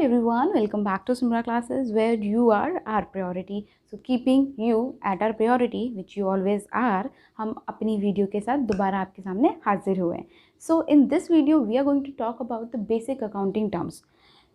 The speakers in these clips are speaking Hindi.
everyone, welcome back to Simra classes where you are our priority. So keeping you at our priority, which you always are, हम अपनी वीडियो के साथ दोबारा आपके सामने हाजिर हुए हैं. So in this video we are going to talk about the basic accounting terms.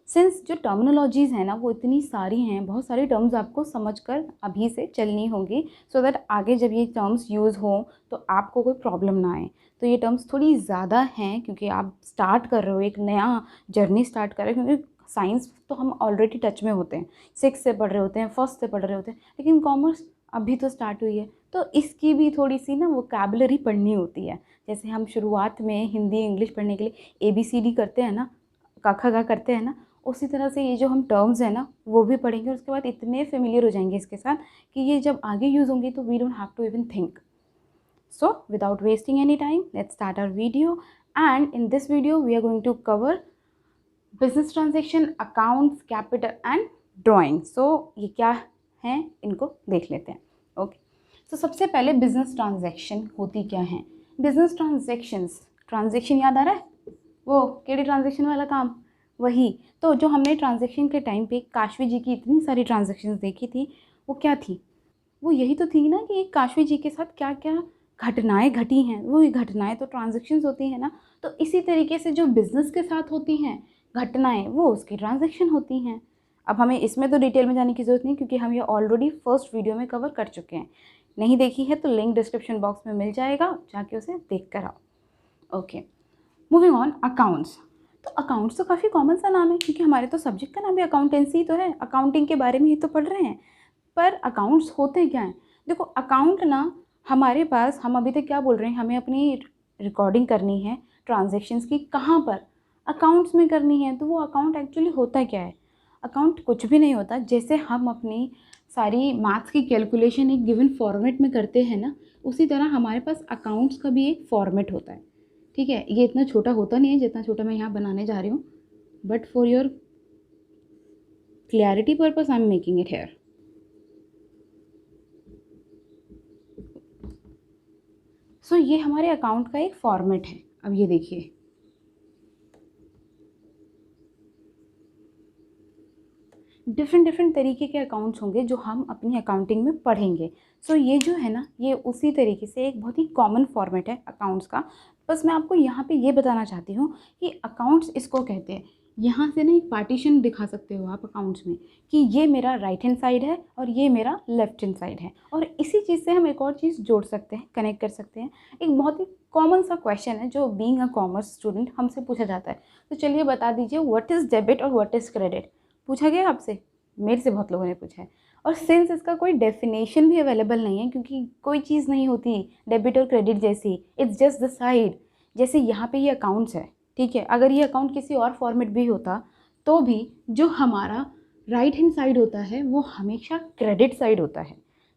Since जो टर्मिनोलॉजीज़ हैं ना वो इतनी सारी हैं, बहुत सारी टर्म्स आपको समझकर अभी से चलनी होगी सो दैट आगे जब ये टर्म्स यूज़ हों तो आपको कोई प्रॉब्लम ना आए. तो ये टर्म्स थोड़ी ज़्यादा हैं क्योंकि आप स्टार्ट कर रहे हो, एक नया जर्नी स्टार्ट कर रहे हो. क्योंकि साइंस तो हम ऑलरेडी टच में होते हैं, 6 से पढ़ रहे होते हैं, फर्स्ट से पढ़ रहे होते हैं, लेकिन कॉमर्स अभी तो स्टार्ट हुई है तो इसकी भी थोड़ी सी ना वोकैबुलरी पढ़नी होती है. जैसे हम शुरुआत में हिंदी इंग्लिश पढ़ने के लिए ABCD करते हैं ना, क ख ग करते हैं ना, उसी तरह से ये जो हम टर्म्स हैं ना वो भी पढ़ेंगे और उसके बाद इतने फेमिलियर हो जाएंगे इसके साथ कि ये जब आगे यूज़ होंगे तो we don't have to even think. So without wasting any time, let's start our video. And in this video we are going to cover business transaction, accounts, capital and drawing. So ये क्या हैं इनको देख लेते हैं. ओके, तो सबसे पहले बिजनेस ट्रांजैक्शन होती क्या है. बिजनेस ट्रांजैक्शंस, ट्रांजैक्शन याद आ रहा है, वो केडी ट्रांजैक्शन वाला काम, वही. तो जो हमने ट्रांजैक्शन के टाइम पे काशवी जी की इतनी सारी ट्रांजैक्शंस देखी थी वो क्या थी, वो यही तो थी ना कि काशवी जी के साथ क्या क्या घटनाएं घटी हैं. वो घटनाएं तो ट्रांजैक्शंस होती हैं ना, तो इसी तरीके से जो बिज़नेस के साथ होती हैं घटनाएं वो उसकी ट्रांजैक्शन होती हैं. अब हमें इसमें तो डिटेल में जाने की ज़रूरत नहीं क्योंकि हम ये ऑलरेडी फर्स्ट वीडियो में कवर कर चुके हैं. नहीं देखी है तो लिंक डिस्क्रिप्शन बॉक्स में मिल जाएगा, जाके उसे देख कर आओ. Okay, moving on. अकाउंट्स. तो अकाउंट्स तो काफ़ी कॉमन सा नाम है क्योंकि हमारे तो सब्जेक्ट का नाम भी अकाउंटेंसी तो है, अकाउंटिंग के बारे में ही तो पढ़ रहे हैं. पर अकाउंट्स होते क्या हैं. देखो अकाउंट ना हमारे पास, हम अभी तक क्या बोल रहे हैं, हमें अपनी रिकॉर्डिंग करनी है ट्रांजैक्शंस की, कहाँ पर, अकाउंट्स में करनी है. तो वो अकाउंट एक्चुअली होता क्या है. अकाउंट कुछ भी नहीं होता. जैसे हम अपनी सारी मैथ्स की कैलकुलेशन एक गिवन फॉर्मेट में करते हैं ना, उसी तरह हमारे पास अकाउंट्स का भी एक फॉर्मेट होता है. ठीक है, ये इतना छोटा होता नहीं है जितना छोटा मैं यहाँ बनाने जा रही हूँ, but for your clarity purpose I am making it here. सो ये हमारे अकाउंट का एक फॉर्मेट है. अब ये देखिए, डिफरेंट तरीके के अकाउंट्स होंगे जो हम अपनी अकाउंटिंग में पढ़ेंगे. सो ये जो है ना ये उसी तरीके से एक बहुत ही कॉमन फॉर्मेट है अकाउंट्स का. बस मैं आपको यहाँ पे ये बताना चाहती हूँ कि अकाउंट्स इसको कहते हैं. यहाँ से ना एक पार्टीशन दिखा सकते हो आप अकाउंट्स में कि ये मेरा राइट हैंड साइड है और ये मेरा लेफ्ट हैंड साइड है. और इसी चीज़ से हम एक और चीज़ जोड़ सकते हैं, कनेक्ट कर सकते हैं. एक बहुत ही कॉमन सा क्वेश्चन है जो बीइंग अ कॉमर्स स्टूडेंट हमसे पूछा जाता है. तो चलिए बता दीजिए, व्हाट इज़ डेबिट और व्हाट इज़ क्रेडिट. पूछा गया आपसे, मेरे से बहुत लोगों ने पूछा है. और सिंस इसका कोई डेफिनेशन भी अवेलेबल नहीं है क्योंकि कोई चीज़ नहीं होती डेबिट और क्रेडिट जैसी, इट्स जस्ट द साइड. जैसे यहाँ पे ये अकाउंट्स है, ठीक है, अगर ये अकाउंट किसी और फॉर्मेट भी होता तो भी जो हमारा राइट हैंड साइड होता है वो हमेशा क्रेडिट साइड होता है.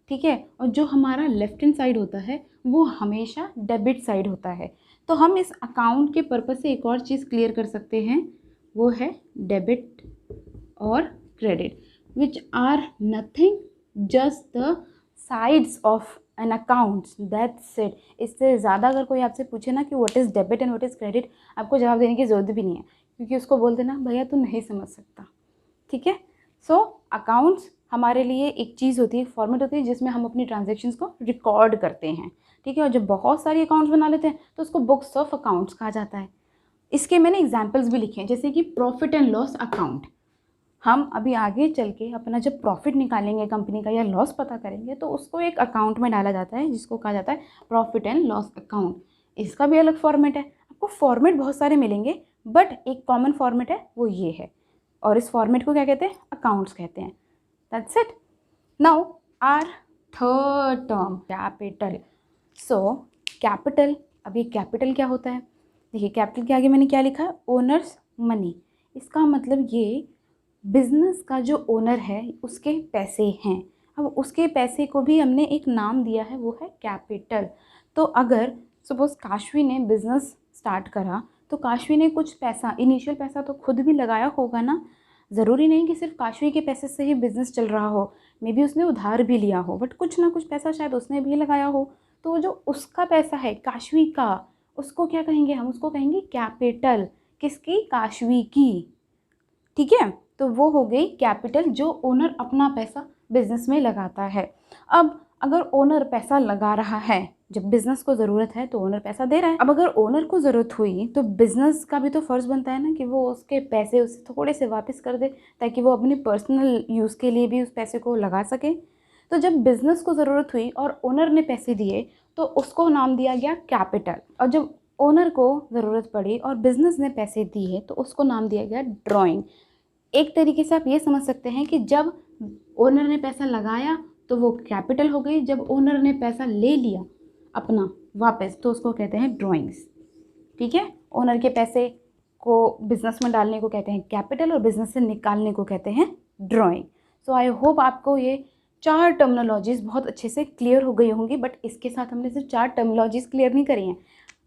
ठीक है, और जो हमारा लेफ्ट हैंड साइड होता है वो हमेशा डेबिट साइड होता है. तो हम इस अकाउंट के पर्पज़ से एक और चीज़ क्लियर कर सकते हैं, वो है डेबिट और credit, which are nothing, just the sides of an account. That's it. इससे ज़्यादा अगर कोई आपसे पूछे ना कि what is debit and what is credit, आपको जवाब देने की ज़रूरत भी नहीं है क्योंकि उसको बोल देना भैया तू नहीं समझ सकता. ठीक है. सो अकाउंट्स हमारे लिए एक चीज़ होती है, फॉर्मेट होती है जिसमें हम अपनी ट्रांजेक्शन्स को रिकॉर्ड करते हैं. ठीक है, और जब बहुत सारी अकाउंट्स बना लेते हैं तो उसको बुक्स ऑफ अकाउंट्स कहा जाता है. इसके मैंने एग्जाम्पल्स भी लिखे हैं जैसे कि प्रॉफिट एंड लॉस अकाउंट. हम अभी आगे चल के अपना जब प्रॉफिट निकालेंगे कंपनी का या लॉस पता करेंगे तो उसको एक अकाउंट में डाला जाता है जिसको कहा जाता है प्रॉफिट एंड लॉस अकाउंट. इसका भी अलग फॉर्मेट है. आपको फॉर्मेट बहुत सारे मिलेंगे बट एक कॉमन फॉर्मेट है वो ये है, और इस फॉर्मेट को क्या कहते हैं, अकाउंट्स कहते हैं. That's it. Now our third term, capital. So capital. अब ये कैपिटल क्या होता है, देखिए कैपिटल के आगे मैंने क्या लिखा है, ओनर्स मनी. इसका मतलब ये बिज़नेस का जो ओनर है उसके पैसे हैं. अब उसके पैसे को भी हमने एक नाम दिया है, वो है कैपिटल. तो अगर सपोज़ काशवी ने बिज़नेस स्टार्ट करा तो काशवी ने कुछ पैसा, इनिशियल पैसा तो खुद भी लगाया होगा ना. ज़रूरी नहीं कि सिर्फ काशवी के पैसे से ही बिज़नेस चल रहा हो, मे बी उसने उधार भी लिया हो बट कुछ ना कुछ पैसा शायद उसने भी लगाया हो. तो जो उसका पैसा है काशवी का, उसको क्या कहेंगे, हम उसको कहेंगे कैपिटल. किसकी, काशवी की. ठीक है. तो वो हो गई कैपिटल, जो ओनर अपना पैसा बिजनेस में लगाता है। अब अगर ओनर पैसा लगा रहा है, जब बिज़नेस को ज़रूरत है तो ओनर पैसा दे रहा है। अब अगर ओनर को ज़रूरत हुई तो बिज़नेस का भी तो फ़र्ज़ बनता है ना कि वो उसके पैसे उसे थोड़े से वापस कर दे, ताकि वो अपनी पर्सनल यूज़ के लिए भी उस पैसे को लगा सके। तो जब बिज़नेस को ज़रूरत हुई और ओनर ने पैसे दिए तो उसको नाम दिया गया कैपिटल, और जब ओनर को ज़रूरत पड़ी और बिज़नेस ने पैसे दिए तो उसको नाम दिया गया ड्राइंग। एक तरीके से आप ये समझ सकते हैं कि जब ओनर ने पैसा लगाया तो वो कैपिटल हो गई, जब ओनर ने पैसा ले लिया अपना वापस तो उसको कहते हैं ड्राइंग्स। ठीक है, ओनर के पैसे को बिजनेस में डालने को कहते हैं कैपिटल और बिजनेस से निकालने को कहते हैं ड्राइंग। सो आई होप आपको ये 4 टर्मिनोलॉजीज़ बहुत अच्छे से क्लियर हो गई होंगी। बट इसके साथ हमने सिर्फ 4 टर्मिनोलॉजीज़ क्लियर नहीं करी हैं,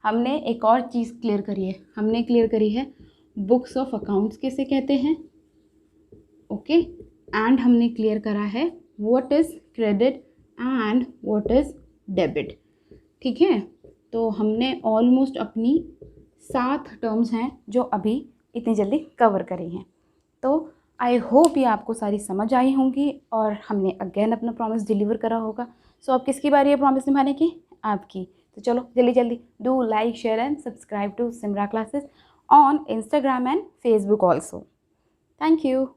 हमने एक और चीज़ क्लियर करी है। हमने क्लियर करी है बुक्स ऑफ अकाउंट्स किसे कहते हैं, ओके, एंड हमने क्लियर करा है what is credit and what is debit. ठीक है, तो हमने ऑलमोस्ट अपनी 7 टर्म्स हैं जो अभी इतनी जल्दी कवर करी हैं। तो आई होप ये आपको सारी समझ आई होंगी और हमने अगेन अपना प्रॉमिस डिलीवर करा होगा। सो अब किसकी बारी है प्रॉमिस निभाने की? आपकी। तो चलो जल्दी जल्दी do like share and subscribe to Simra classes on Instagram and Facebook also. Thank you.